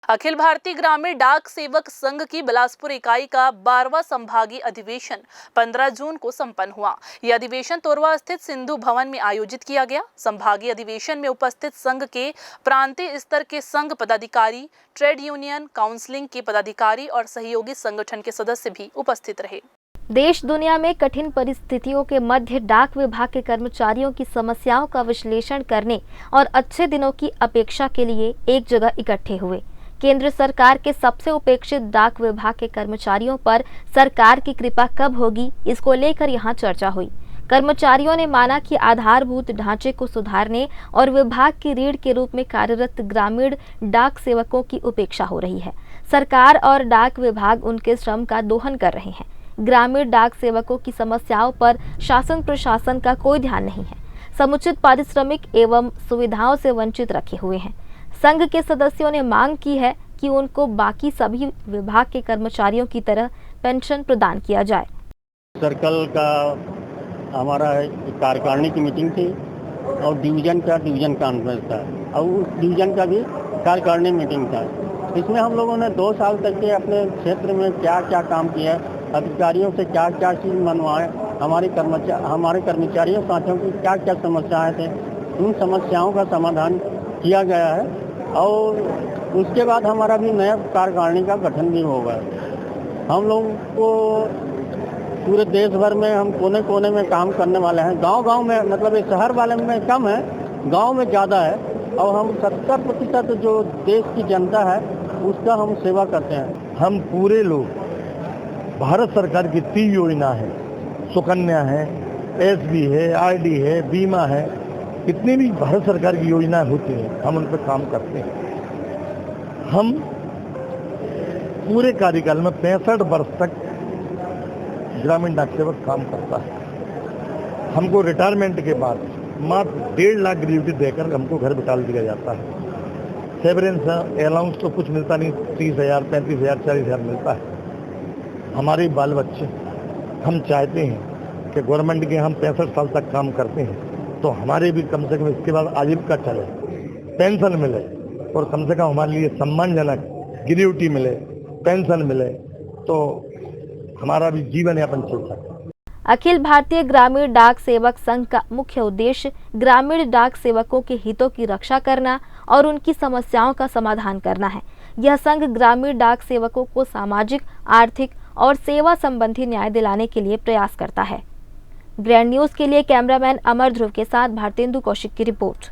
अखिल भारतीय ग्रामीण डाक सेवक संघ की बिलासपुर इकाई का 12वां संभागीय अधिवेशन 15 जून को संपन्न हुआ। यह अधिवेशन तोरवा स्थित सिंधु भवन में आयोजित किया गया। संभागीय अधिवेशन में उपस्थित संघ के प्रांतीय स्तर के संघ पदाधिकारी, ट्रेड यूनियन काउंसिलिंग के पदाधिकारी और सहयोगी संगठन के सदस्य भी उपस्थित रहे। देश दुनिया में कठिन परिस्थितियों के मध्य डाक विभाग के कर्मचारियों की समस्याओं का विश्लेषण करने और अच्छे दिनों की अपेक्षा के लिए एक जगह इकट्ठे हुए। केंद्र सरकार के सबसे उपेक्षित डाक विभाग के कर्मचारियों पर सरकार की कृपा कब होगी, इसको लेकर यहां चर्चा हुई। कर्मचारियों ने माना कि आधारभूत ढांचे को सुधारने और विभाग की रीढ़ के रूप में कार्यरत ग्रामीण डाक सेवकों की उपेक्षा हो रही है। सरकार और डाक विभाग उनके श्रम का दोहन कर रहे हैं। ग्रामीण डाक सेवकों की समस्याओं पर शासन प्रशासन का कोई ध्यान नहीं है। समुचित पारिश्रमिक एवं सुविधाओं से वंचित रखे हुए हैं। संघ के सदस्यों ने मांग की है कि उनको बाकी सभी विभाग के कर्मचारियों की तरह पेंशन प्रदान किया जाए। सर्कल का हमारा कार्यकारिणी की मीटिंग थी और डिवीजन कॉन्फ्रेंस था और उस डिवीजन का भी कार्यकारिणी मीटिंग था। इसमें हम लोगों ने 2 साल तक के अपने क्षेत्र में क्या क्या काम किया, अधिकारियों से क्या क्या चीज़ मनवाए, हमारे कर्मचारियों साथियों की क्या क्या समस्याएं थे, उन समस्याओं का समाधान किया गया है। और उसके बाद हमारा भी नया कार्यकारिणी का गठन भी होगा। हम लोग को पूरे देश भर में हम कोने कोने में काम करने वाले हैं। गांव-गांव में, मतलब शहर वाले में कम है, गांव में ज़्यादा है। और हम 70% जो देश की जनता है उसका हम सेवा करते हैं। हम पूरे लोग भारत सरकार की 3 योजना है, सुकन्या है, एसबी है, आरडी है, बीमा है, कितनी भी भारत सरकार की योजनाएं होती हैं हम उन पर काम करते हैं। हम पूरे कार्यकाल में 65 वर्ष तक ग्रामीण डाक सेवक काम करता है। हमको रिटायरमेंट के बाद मात्र 1.5 लाख ग्रेच्युटी देकर हमको घर बिठा दिया जाता है। सेवरेंस अलाउंस तो कुछ मिलता नहीं, 30,000, 35,000, 40,000 मिलता है। हमारे बाल बच्चे, हम चाहते हैं कि गवर्नमेंट के हम 65 साल तक काम करते हैं तो हमारे भी कम से कम इसके बाद आजीविका चले, पेंशन मिले और कम से कम हमारे लिए सम्मानजनक ग्रेच्युटी मिले, पेंशन मिले तो हमारा भी जीवन यापन चल सके। अखिल भारतीय ग्रामीण डाक सेवक संघ का मुख्य उद्देश्य ग्रामीण डाक सेवकों के हितों की रक्षा करना और उनकी समस्याओं का समाधान करना है। यह संघ ग्रामीण डाक सेवकों को सामाजिक, आर्थिक और सेवा संबंधी न्याय दिलाने के लिए प्रयास करता है। ग्रैंड न्यूज के लिए कैमरामैन अमर ध्रुव के साथ भारतेंदु कौशिक की रिपोर्ट।